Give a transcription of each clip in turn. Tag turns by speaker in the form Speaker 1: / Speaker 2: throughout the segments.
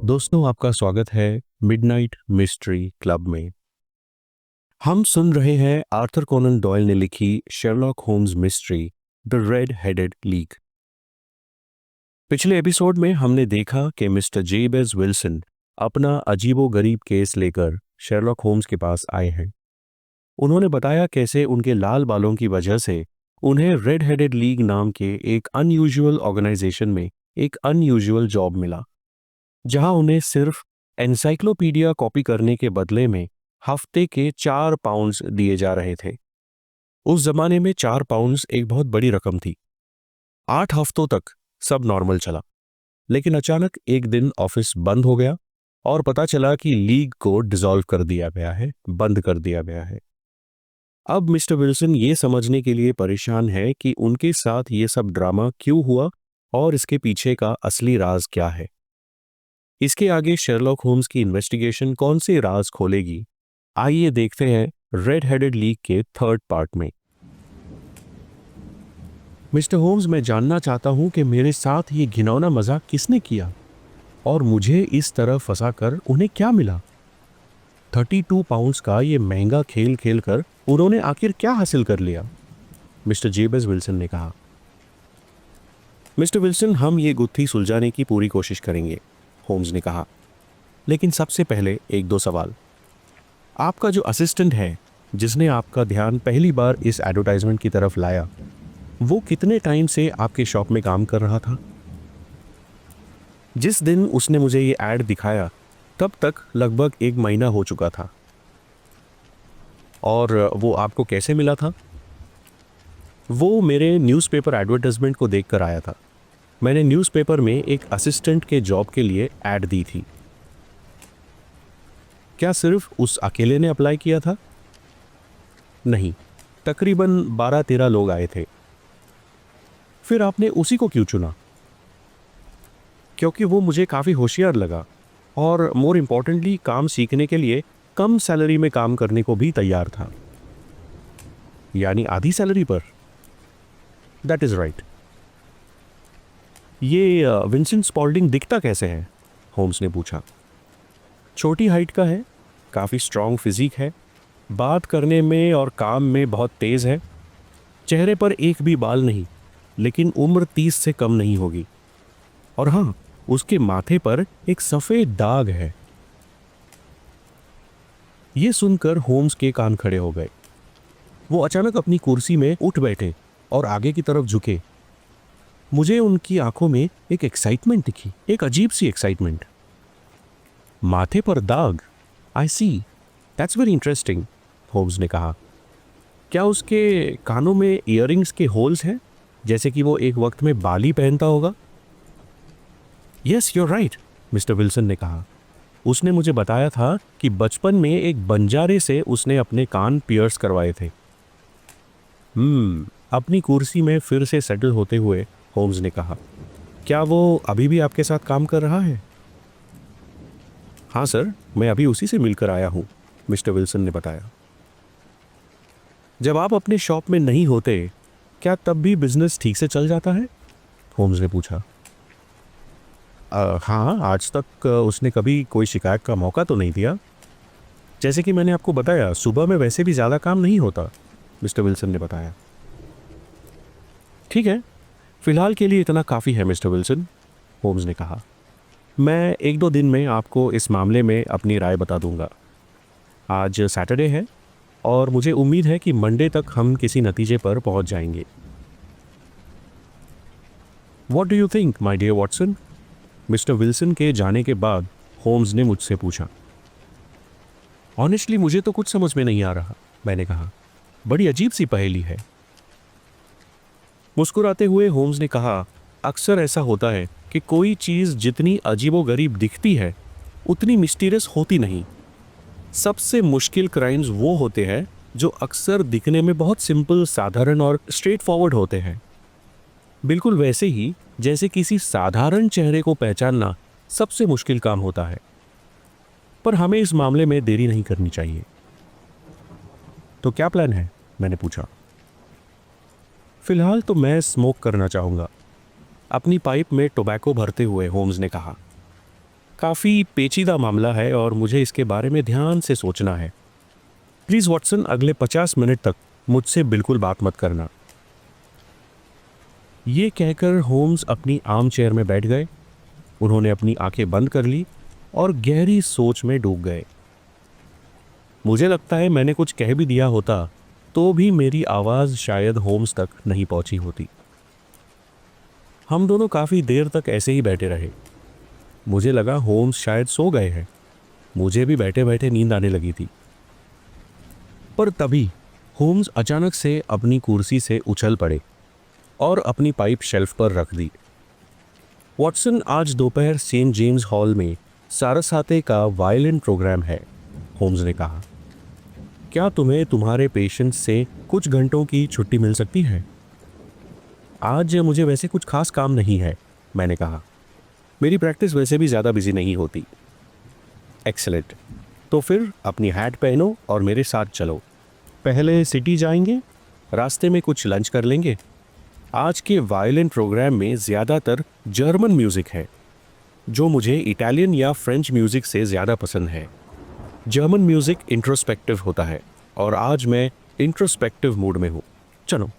Speaker 1: दोस्तों, आपका स्वागत है मिडनाइट मिस्ट्री क्लब में। हम सुन रहे हैं आर्थर कोनन डॉयल ने लिखी Sherlock Holmes mystery the red headed league. पिछले एपिसोड में हमने देखा कि मिस्टर जेबेज विल्सन अपना अजीबोगरीब केस लेकर शेरलॉक होम्स के पास आए हैं। उन्होंने बताया कैसे उनके लाल बालों की वजह से उन्हें रेड हेडेड लीग नाम के एक अनयूजुअल ऑर्गेनाइजेशन में एक अनयूजुअल जॉब मिला, जहां उन्हें सिर्फ एनसाइक्लोपीडिया कॉपी करने के बदले में हफ्ते के 4 पाउंड्स दिए जा रहे थे। उस जमाने में 4 पाउंड्स एक बहुत बड़ी रकम थी। 8 हफ्तों तक सब नॉर्मल चला, लेकिन अचानक एक दिन ऑफिस बंद हो गया और पता चला कि लीग को डिसॉल्व कर दिया गया है, बंद कर दिया गया है। अब मिस्टर विल्सन ये समझने के लिए परेशान है कि उनके साथ ये सब ड्रामा क्यों हुआ और इसके पीछे का असली राज क्या है। इसके आगे शेरलॉक होम्स की इन्वेस्टिगेशन कौन से राज खोलेगी, आइए देखते हैं रेड हेडेड लीग के 3rd पार्ट में। मिस्टर होम्स, मैं जानना चाहता हूं कि मेरे साथ ये घिनौना मजाक किसने किया और मुझे इस तरह फंसाकर उन्हें क्या मिला। 32 पाउंड्स का ये महंगा खेल खेलकर उन्होंने आखिर क्या हासिल कर लिया, मिस्टर जेबेज विल्सन ने कहा। मिस्टर विल्सन, हम ये गुत्थी सुलझाने की पूरी कोशिश करेंगे, होम्स ने कहा, लेकिन सबसे पहले 1-2 सवाल। आपका जो असिस्टेंट है, जिसने आपका ध्यान पहली बार इस एडवर्टाइजमेंट की तरफ लाया, वो कितने टाइम से आपके शॉप में काम कर रहा था? जिस दिन उसने मुझे ये ऐड दिखाया तब तक लगभग 1 महीना हो चुका था। और वो आपको कैसे मिला था? वो मेरे न्यूज़पेपर एडवर्टाइजमेंट को देखकर आया था। मैंने न्यूज़पेपर में एक असिस्टेंट के जॉब के लिए ऐड दी थी। क्या सिर्फ उस अकेले ने अप्लाई किया था? नहीं, तकरीबन 12-13 लोग आए थे। फिर आपने उसी को क्यों चुना? क्योंकि वो मुझे काफ़ी होशियार लगा और मोर इम्पोर्टेंटली काम सीखने के लिए कम सैलरी में काम करने को भी तैयार था। यानी आधी सैलरी पर? That is right. ये विंसेंट स्पॉल्डिंग दिखता कैसे है? होम्स ने पूछा। छोटी हाइट का है, काफ़ी स्ट्रॉन्ग फिजिक है, बात करने में और काम में बहुत तेज़ है, चेहरे पर एक भी बाल नहीं, लेकिन उम्र 30 से कम नहीं होगी। और हाँ, उसके माथे पर एक सफ़ेद दाग है। ये सुनकर होम्स के कान खड़े हो गए। वो अचानक अपनी कुर्सी में उठ बैठे और आगे की तरफ झुके। मुझे उनकी आंखों में एक एक्साइटमेंट दिखी, एक अजीब सी एक्साइटमेंट। माथे पर दाग, आई सी, दैट्स वेरी इंटरेस्टिंग, होम्स ने कहा। क्या उसके कानों में ईयरिंग्स के होल्स हैं, जैसे कि वो एक वक्त में बाली पहनता होगा? Yes, you are right, mister Wilson ने कहा। उसने मुझे बताया था कि बचपन में एक बंजारे से उसने अपने कान पियर्स करवाए थे। अपनी कुर्सी में फिर से सेटल होते हुए होम्स ने कहा, क्या वो अभी भी आपके साथ काम कर रहा है? हाँ सर, मैं अभी उसी से मिलकर आया हूँ, मिस्टर विल्सन ने बताया। जब आप अपने शॉप में नहीं होते, क्या तब भी बिजनेस ठीक से चल जाता है? होम्स ने पूछा। हाँ, आज तक उसने कभी कोई शिकायत का मौका तो नहीं दिया। जैसे कि मैंने आपको बताया, सुबह में वैसे भी ज़्यादा काम नहीं होता, मिस्टर विल्सन ने बताया। ठीक है, फिलहाल के लिए इतना काफ़ी है मिस्टर विल्सन, होम्स ने कहा। मैं 1-2 दिन में आपको इस मामले में अपनी राय बता दूंगा। आज सैटरडे है और मुझे उम्मीद है कि मंडे तक हम किसी नतीजे पर पहुंच जाएंगे। What do you think my dear Watson? Mister Wilson के जाने के बाद होम्स ने मुझसे पूछा। ऑनेस्टली मुझे तो कुछ समझ में नहीं आ रहा, मैंने कहा। बड़ी अजीब सी पहेली है। मुस्कुराते हुए होम्स ने कहा, अक्सर ऐसा होता है कि कोई चीज़ जितनी अजीबोगरीब दिखती है उतनी मिस्टीरियस होती नहीं। सबसे मुश्किल क्राइम्स वो होते हैं जो अक्सर दिखने में बहुत सिंपल, साधारण और स्ट्रेट फॉरवर्ड होते हैं। बिल्कुल वैसे ही जैसे किसी साधारण चेहरे को पहचानना सबसे मुश्किल काम होता है। पर हमें इस मामले में देरी नहीं करनी चाहिए। तो क्या प्लान है? मैंने पूछा। फिलहाल तो मैं स्मोक करना चाहूँगा, अपनी पाइप में टोबैको भरते हुए होम्स ने कहा। काफ़ी पेचीदा मामला है और मुझे इसके बारे में ध्यान से सोचना है। प्लीज़ वॉटसन, अगले 50 मिनट तक मुझसे बिल्कुल बात मत करना। ये कहकर होम्स अपनी आर्म चेयर में बैठ गए। उन्होंने अपनी आंखें बंद कर ली और गहरी सोच में डूब गए। मुझे लगता है मैंने कुछ कह भी दिया होता तो भी मेरी आवाज़ शायद होम्स तक नहीं पहुंची होती। हम दोनों काफ़ी देर तक ऐसे ही बैठे रहे। मुझे लगा होम्स शायद सो गए हैं। मुझे भी बैठे बैठे नींद आने लगी थी। पर तभी होम्स अचानक से अपनी कुर्सी से उछल पड़े और अपनी पाइप शेल्फ पर रख दी। वॉटसन, आज दोपहर सेंट जेम्स हॉल में सारस्वते का वायलिन प्रोग्राम है, होम्स ने कहा। क्या तुम्हें तुम्हारे पेशेंट से कुछ घंटों की छुट्टी मिल सकती है? आज मुझे वैसे कुछ खास काम नहीं है, मैंने कहा। मेरी प्रैक्टिस वैसे भी ज़्यादा बिजी नहीं होती। एक्सेलेंट, तो फिर अपनी हैट पहनो और मेरे साथ चलो। पहले सिटी जाएंगे, रास्ते में कुछ लंच कर लेंगे। आज के वायलिन प्रोग्राम में ज़्यादातर जर्मन म्यूज़िक है, जो मुझे इटालियन या फ्रेंच म्यूज़िक से ज़्यादा पसंद है। जर्मन म्यूज़िक इंट्रोस्पेक्टिव होता है और आज मैं इंट्रोस्पेक्टिव मूड में हूँ। चलो।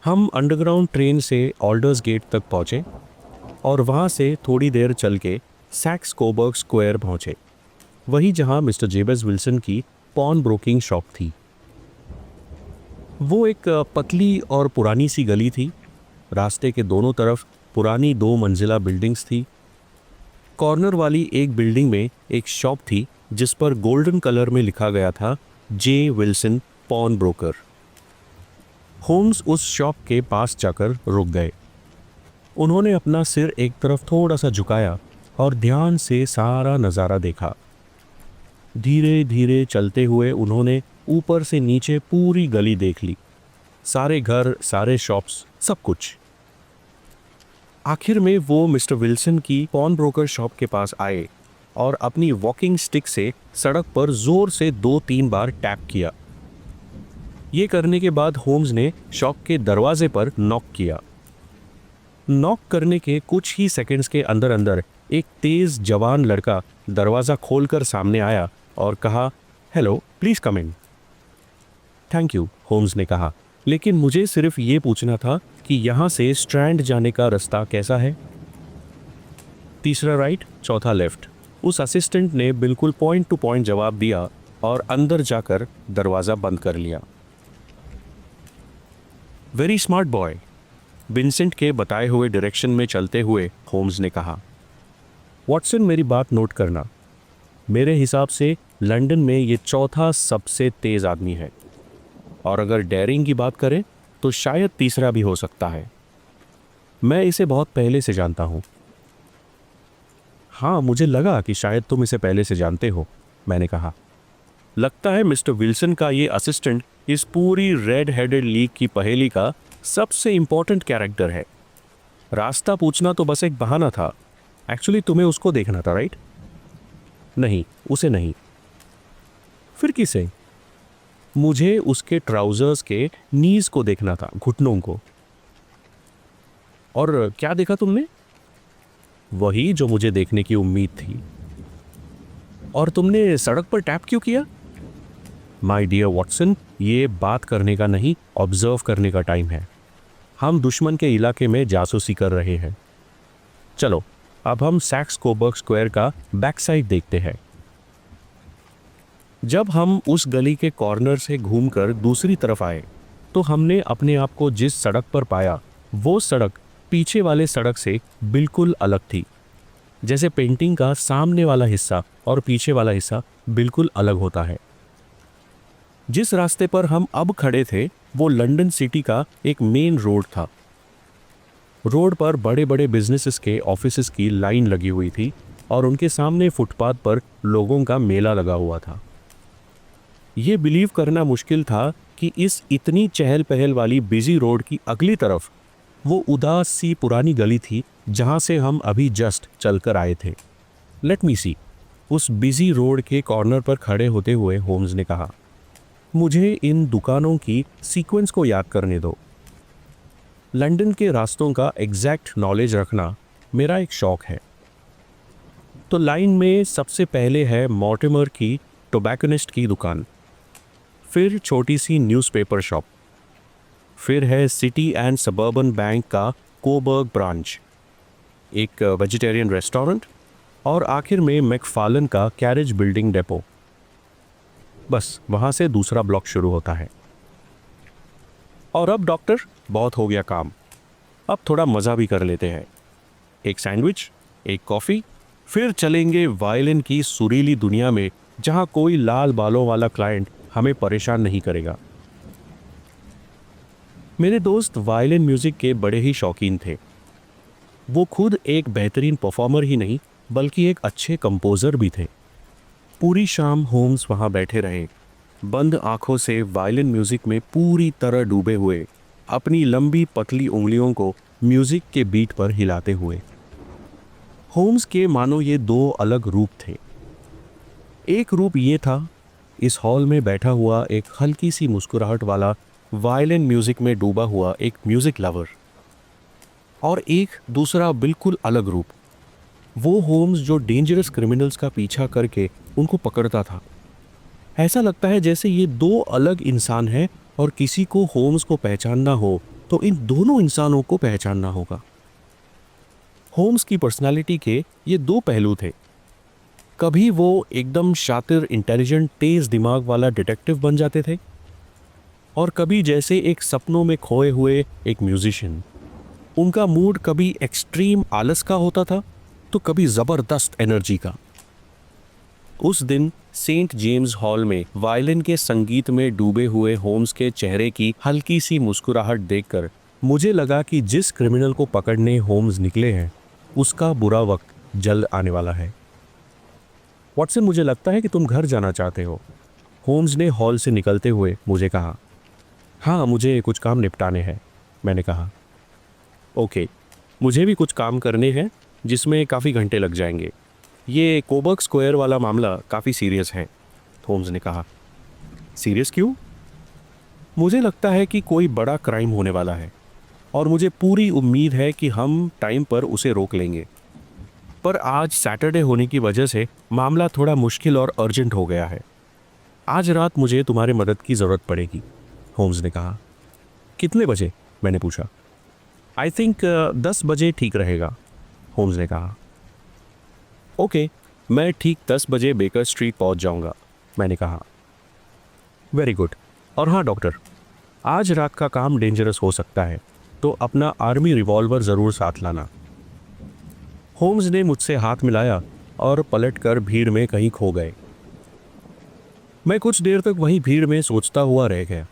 Speaker 1: हम अंडरग्राउंड ट्रेन से ऑल्डर्स गेट तक पहुँचे और वहाँ से थोड़ी देर चल के सैक्स कोबर्ग स्क्वायर पहुँचे, वही जहाँ मिस्टर जेबेस विल्सन की पॉन ब्रोकिंग शॉप थी। वो एक पतली और पुरानी सी गली थी। रास्ते के दोनों तरफ पुरानी 2 मंजिला बिल्डिंग्स थी। कॉर्नर वाली एक बिल्डिंग में एक शॉप थी जिस पर गोल्डन कलर में लिखा गया था जे विल्सन पॉन ब्रोकर। होम्स उस शॉप के पास जाकर रुक गए। उन्होंने अपना सिर एक तरफ थोड़ा सा झुकाया और ध्यान से सारा नज़ारा देखा। धीरे धीरे चलते हुए उन्होंने ऊपर से नीचे पूरी गली देख ली, सारे घर, सारे शॉप्स, सब कुछ। आखिर में वो मिस्टर विल्सन की पॉन ब्रोकर शॉप के पास आए और अपनी वॉकिंग स्टिक से सड़क पर जोर से 2-3 बार टैप किया। ये करने के बाद होम्स ने शॉप के दरवाजे पर नॉक किया। नॉक करने के कुछ ही सेकंड्स के अंदर अंदर एक तेज जवान लड़का दरवाज़ा खोलकर सामने आया और कहा, hello, please come in. Thank you, Holmes ने कहा, लेकिन मुझे सिर्फ ये पूछना था कि यहाँ से स्ट्रैंड जाने का रास्ता कैसा है? तीसरा राइट, चौथा लेफ्ट। उस असिस्टेंट ने बिल्कुल पॉइंट टू पॉइंट जवाब दिया और अंदर जाकर दरवाज़ा बंद कर लिया। वेरी स्मार्ट बॉय, विंसेंट के बताए हुए डायरेक्शन में चलते हुए होम्स ने कहा। वॉटसन, मेरी बात नोट करना। मेरे हिसाब से लंदन में ये चौथा सबसे तेज़ आदमी है, और अगर डेयरिंग की बात करें तो शायद तीसरा भी हो सकता है। मैं इसे बहुत पहले से जानता हूँ। हाँ, मुझे लगा कि शायद तुम इसे पहले से जानते हो, मैंने कहा। लगता है मिस्टर विल्सन का ये असिस्टेंट इस पूरी रेड हेडेड लीग की पहेली का सबसे इंपॉर्टेंट कैरेक्टर है। रास्ता पूछना तो बस एक बहाना था। एक्चुअली तुम्हें उसको देखना था, राइट? नहीं, उसे नहीं। फिर किसे? मुझे उसके ट्राउजर्स के नीज को देखना था, घुटनों को। और क्या देखा तुमने? वही जो मुझे देखने की उम्मीद थी। और तुमने सड़क पर टैप क्यों किया? माय डियर वॉटसन, ये बात करने का नहीं, ऑब्जर्व करने का टाइम है। हम दुश्मन के इलाके में जासूसी कर रहे हैं। चलो, अब हम सैक्स कोबर्ग स्क्वायर का बैक साइड देखते हैं। जब हम उस गली के कॉर्नर से घूमकर दूसरी तरफ आए तो हमने अपने आप को जिस सड़क पर पाया वो सड़क पीछे वाले सड़क से बिल्कुल अलग थी। जैसे पेंटिंग का सामने वाला हिस्सा और पीछे वाला हिस्सा बिल्कुल अलग होता है। जिस रास्ते पर हम अब खड़े थे वो लंदन सिटी का एक मेन रोड था। रोड पर बड़े बड़े बिजनेसेस के ऑफिसेस की लाइन लगी हुई थी और उनके सामने फुटपाथ पर लोगों का मेला लगा हुआ था। ये बिलीव करना मुश्किल था कि इस इतनी चहल पहल वाली बिजी रोड की अगली तरफ वो उदास सी पुरानी गली थी जहाँ से हम अभी जस्ट चलकर आए थे। लेट मी सी, उस बिजी रोड के कॉर्नर पर खड़े होते हुए होम्स ने कहा, मुझे इन दुकानों की सीक्वेंस को याद करने दो। लंदन के रास्तों का एग्जैक्ट नॉलेज रखना मेरा एक शौक है। तो लाइन में सबसे पहले है मॉर्टिमर की टोबैकोनिस्ट की दुकान, फिर छोटी सी न्यूज़पेपर शॉप, फिर है सिटी एंड सबर्बन बैंक का कोबर्ग ब्रांच, एक वेजिटेरियन रेस्टोरेंट और आखिर में मैकफार्लन का कैरेज बिल्डिंग डेपो। बस वहाँ से दूसरा ब्लॉक शुरू होता है। और अब डॉक्टर, बहुत हो गया काम, अब थोड़ा मज़ा भी कर लेते हैं। एक सैंडविच, एक कॉफ़ी, फिर चलेंगे वायलिन की सुरीली दुनिया में जहाँ कोई लाल बालों वाला क्लाइंट हमें परेशान नहीं करेगा। मेरे दोस्त वायलिन म्यूज़िक के बड़े ही शौकीन थे। वो खुद एक बेहतरीन परफॉर्मर ही नहीं बल्कि एक अच्छे कंपोज़र भी थे। पूरी शाम होम्स वहाँ बैठे रहे, बंद आंखों से वायलिन म्यूज़िक में पूरी तरह डूबे हुए, अपनी लंबी पतली उंगलियों को म्यूज़िक के बीट पर हिलाते हुए। होम्स के मानो ये दो अलग रूप थे। एक रूप ये था, इस हॉल में बैठा हुआ एक हल्की सी मुस्कुराहट वाला वायलिन म्यूज़िक में डूबा हुआ एक म्यूज़िक लवर, और एक दूसरा बिल्कुल अलग रूप, वो होम्स जो डेंजरस क्रिमिनल्स का पीछा करके उनको पकड़ता था। ऐसा लगता है जैसे ये दो अलग इंसान हैं और किसी को होम्स को पहचानना हो तो इन दोनों इंसानों को पहचानना होगा। होम्स की पर्सनालिटी के ये दो पहलू थे। कभी वो एकदम शातिर, इंटेलिजेंट, तेज दिमाग वाला डिटेक्टिव बन जाते थे, और कभी जैसे एक सपनों में खोए हुए एक म्यूजिशियन। उनका मूड कभी एक्सट्रीम आलस का होता था तो कभी ज़बरदस्त एनर्जी का। उस दिन सेंट जेम्स हॉल में वायलिन के संगीत में डूबे हुए होम्स के चेहरे की हल्की सी मुस्कुराहट देखकर मुझे लगा कि जिस क्रिमिनल को पकड़ने होम्स निकले हैं उसका बुरा वक्त जल्द आने वाला है। वॉटसन, मुझे लगता है कि तुम घर जाना चाहते हो, होम्स ने हॉल से निकलते हुए मुझे कहा। हाँ, मुझे कुछ काम निपटाने हैं, मैंने कहा। ओके, मुझे भी कुछ काम करने हैं जिसमें काफ़ी घंटे लग जाएंगे। ये कोबर्ग स्क्वायर वाला मामला काफ़ी सीरियस है, होम्स ने कहा। सीरियस क्यों? मुझे लगता है कि कोई बड़ा क्राइम होने वाला है और मुझे पूरी उम्मीद है कि हम टाइम पर उसे रोक लेंगे। पर आज सैटरडे होने की वजह से मामला थोड़ा मुश्किल और अर्जेंट हो गया है। आज रात मुझे तुम्हारी मदद की ज़रूरत पड़ेगी, होम्स ने कहा। कितने बजे? मैंने पूछा। आई थिंक 10 बजे ठीक रहेगा, होम्स ने कहा। ओके, मैं ठीक 10 बजे बेकर स्ट्रीट पहुंच जाऊंगा, मैंने कहा। Very good. और हाँ डॉक्टर, आज रात का काम डेंजरस हो सकता है, तो अपना आर्मी रिवॉल्वर ज़रूर साथ लाना। होम्स ने मुझसे हाथ मिलाया और पलटकर भीड़ में कहीं खो गए। मैं कुछ देर तक वहीं भीड़ में सोचता हुआ रह गया।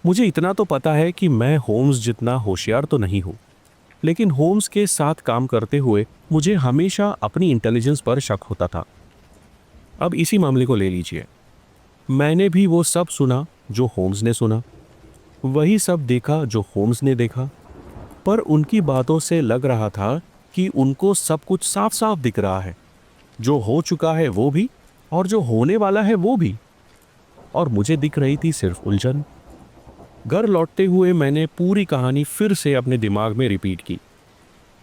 Speaker 1: मुझे इतना तो पता है कि मैं होम्स जितना होशियार तो नहीं हूँ, लेकिन होम्स के साथ काम करते हुए मुझे हमेशा अपनी इंटेलिजेंस पर शक होता था। अब इसी मामले को ले लीजिए। मैंने भी वो सब सुना जो होम्स ने सुना, वही सब देखा जो होम्स ने देखा, पर उनकी बातों से लग रहा था कि उनको सब कुछ साफ साफ दिख रहा है। जो हो चुका है वो भी, और जो होने वाला है वो भी, और मुझे दिख रही थी सिर्फ उलझन। घर लौटते हुए मैंने पूरी कहानी फिर से अपने दिमाग में रिपीट की।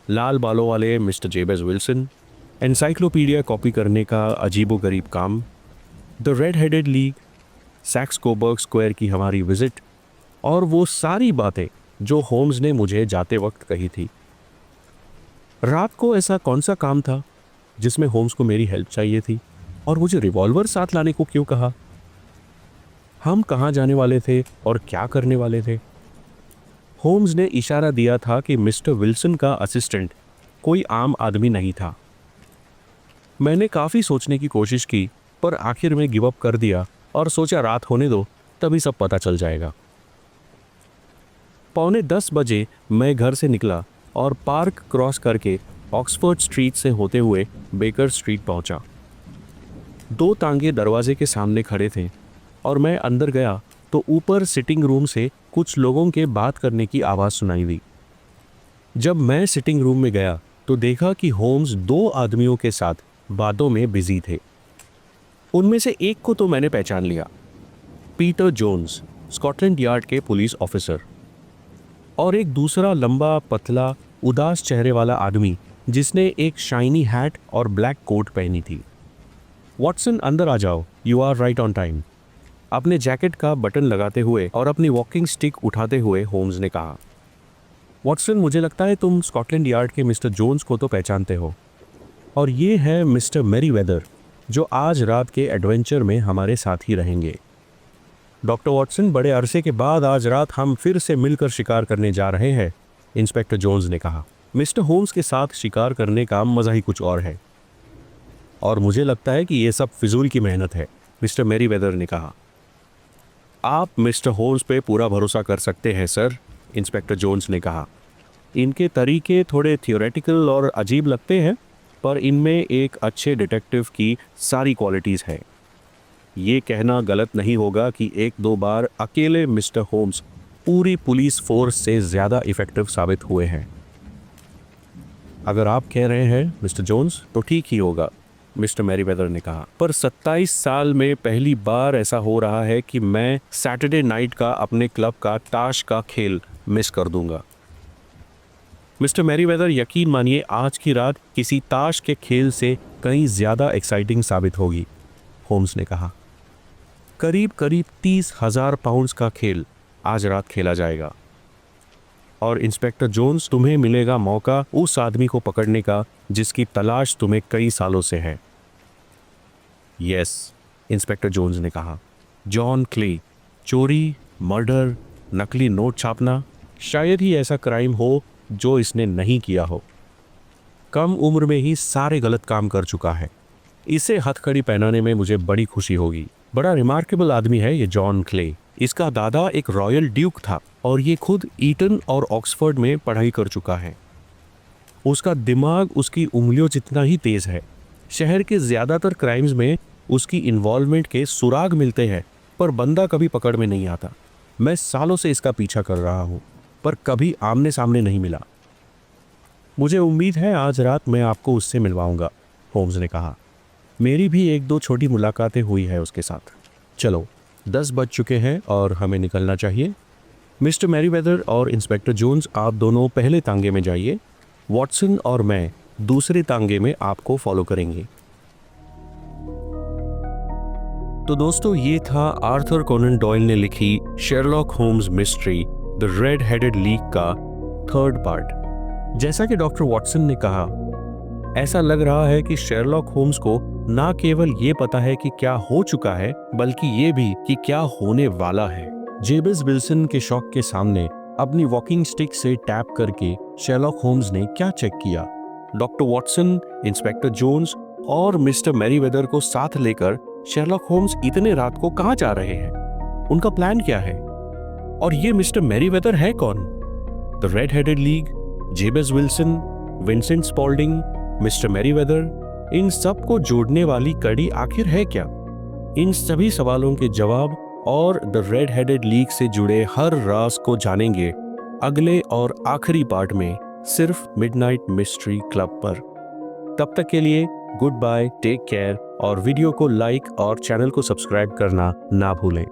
Speaker 1: लाल बालों वाले Mister Jabez Wilson, encyclopedia copy करने का अजीबोगरीब काम, the red headed League, Saxe Coburg Square की हमारी विजिट, और वो सारी बातें जो होम्स ने मुझे जाते वक्त कही थी। रात को ऐसा कौन सा काम था जिसमें होम्स को मेरी हेल्प चाहिए थी, और मुझे रिवॉल्वर साथ लाने को क्यों कहा? हम कहाँ जाने वाले थे और क्या करने वाले थे? होम्स ने इशारा दिया था कि मिस्टर विल्सन का असिस्टेंट कोई आम आदमी नहीं था। मैंने काफ़ी सोचने की कोशिश की, पर आखिर में गिव अप कर दिया और सोचा रात होने दो, तभी सब पता चल जाएगा। 9:45 बजे मैं घर से निकला और पार्क क्रॉस करके ऑक्सफोर्ड स्ट्रीट से होते हुए बेकर स्ट्रीट पहुंचा। 2 तांगे दरवाजे के सामने खड़े थे और मैं अंदर गया तो ऊपर सिटिंग रूम से कुछ लोगों के बात करने की आवाज़ सुनाई दी। जब मैं सिटिंग रूम में गया तो देखा कि होम्स 2 आदमियों के साथ बातों में बिजी थे। उनमें से एक को तो मैंने पहचान लिया, पीटर जोन्स, स्कॉटलैंड यार्ड के पुलिस ऑफिसर, और एक दूसरा लंबा, पतला, उदास चेहरे वाला आदमी जिसने एक शाइनी हैट और ब्लैक कोट पहनी थी। वॉटसन, अंदर आ जाओ, you are right on time. अपने जैकेट का बटन लगाते हुए और अपनी वॉकिंग स्टिक उठाते हुए होम्स ने कहा। वॉटसन, मुझे लगता है तुम स्कॉटलैंड यार्ड के मिस्टर जोन्स को तो पहचानते हो, और ये है मिस्टर मेरीवेदर, जो आज रात के एडवेंचर में हमारे साथ ही रहेंगे। डॉक्टर वॉटसन, बड़े अरसे के बाद आज रात हम फिर से मिलकर शिकार करने जा रहे हैं, इंस्पेक्टर जोन्स ने कहा। मिस्टर होम्स के साथ शिकार करने का मज़ा ही कुछ और है, और मुझे लगता है कि ये सब फिजूल की मेहनत है, मिस्टर मेरीवेदर ने कहा। आप मिस्टर होम्स पे पूरा भरोसा कर सकते हैं सर, इंस्पेक्टर जोन्स ने कहा। इनके तरीके थोड़े थियोरेटिकल और अजीब लगते हैं, पर इनमें एक अच्छे डिटेक्टिव की सारी क्वालिटीज़ हैं। ये कहना गलत नहीं होगा कि एक दो बार अकेले मिस्टर होम्स पूरी पुलिस फोर्स से ज़्यादा इफ़ेक्टिव साबित हुए हैं। अगर आप कह रहे हैं मिस्टर जोन्स, तो ठीक ही होगा, मिस्टर मेरीवेदर ने कहा। पर 27 साल में पहली बार ऐसा हो रहा है कि मैं सैटरडे नाइट का अपने क्लब का ताश का खेल मिस कर दूंगा। मिस्टर मेरीवेदर, यकीन मानिए आज की रात किसी ताश के खेल से कहीं ज़्यादा एक्साइटिंग साबित होगी, होम्स ने कहा। करीब करीब 30,000 पाउंड्स का खेल आज रात खेला जाएगा, और इंस्पेक्टर जोन्स, तुम्हें मिलेगा मौका उस आदमी को पकड़ने का जिसकी तलाश तुम्हें कई सालों से है। यस, इंस्पेक्टर जोन्स ने कहा। जॉन क्ले, चोरी, मर्डर, नकली नोट छापना, शायद ही ऐसा क्राइम हो जो इसने नहीं किया हो। कम उम्र में ही सारे गलत काम कर चुका है। इसे हथकड़ी पहनाने में मुझे बड़ी खुशी होगी। बड़ा रिमार्केबल आदमी है ये जॉन क्ले। इसका दादा एक रॉयल ड्यूक था और ये खुद ईटन और ऑक्सफोर्ड में पढ़ाई कर चुका है। उसका दिमाग उसकी उंगलियों जितना ही तेज है। शहर के ज़्यादातर क्राइम्स में उसकी इन्वॉल्वमेंट के सुराग मिलते हैं, पर बंदा कभी पकड़ में नहीं आता। मैं सालों से इसका पीछा कर रहा हूँ, पर कभी आमने सामने नहीं मिला। मुझे उम्मीद है आज रात मैं आपको उससे मिलवाऊंगा, होम्स ने कहा। मेरी भी एक दो छोटी मुलाकातें हुई है उसके साथ। चलो, 10 बज चुके हैं और हमें निकलना चाहिए। मिस्टर मेरीवेदर और इंस्पेक्टर जोन्स, आप दोनों पहले तांगे में जाइए। वॉटसन और मैं दूसरे तांगे में आपको फॉलो करेंगे। तो दोस्तों, ये था आर्थर कोनन डॉयल ने लिखी Sherlock Holmes mystery the red headed league का 3rd पार्ट। जैसा कि डॉक्टर वॉटसन ने कहा, ऐसा लग रहा है कि शेरलॉक होम्स को ना केवल ये पता है कि क्या हो चुका है, बल्कि ये भी कि क्या होने वाला है। जेबेस विल्सन के शॉक के सामने अपनी वॉकिंग स्टिक से टैप करके शेरलॉक होम्स ने क्या चेक किया? डॉक्टर वॉटसन, इंस्पेक्टर जोन्स और मिस्टर मेरीवेदर को साथ लेकर शेरलॉक होम्स इतने रात को कहाँ जा रहे हैं? उनका प्लान क्या है? और ये मिस्टर मेरीवेदर है कौन? The red headed League, Jabez Wilson, Vincent Spaulding, Mister Merryweather, इन सब को जोड़ने वाली कड़ी आखिर है क्या? इन सभी सवालों के जवाब और द रेड हेडेड लीग से जुड़े हर राज को जानेंगे अगले और आखिरी पार्ट में, सिर्फ मिडनाइट मिस्ट्री क्लब पर। तब तक के लिए गुड बाय, टेक केयर, और वीडियो को लाइक और चैनल को सब्सक्राइब करना ना भूलें।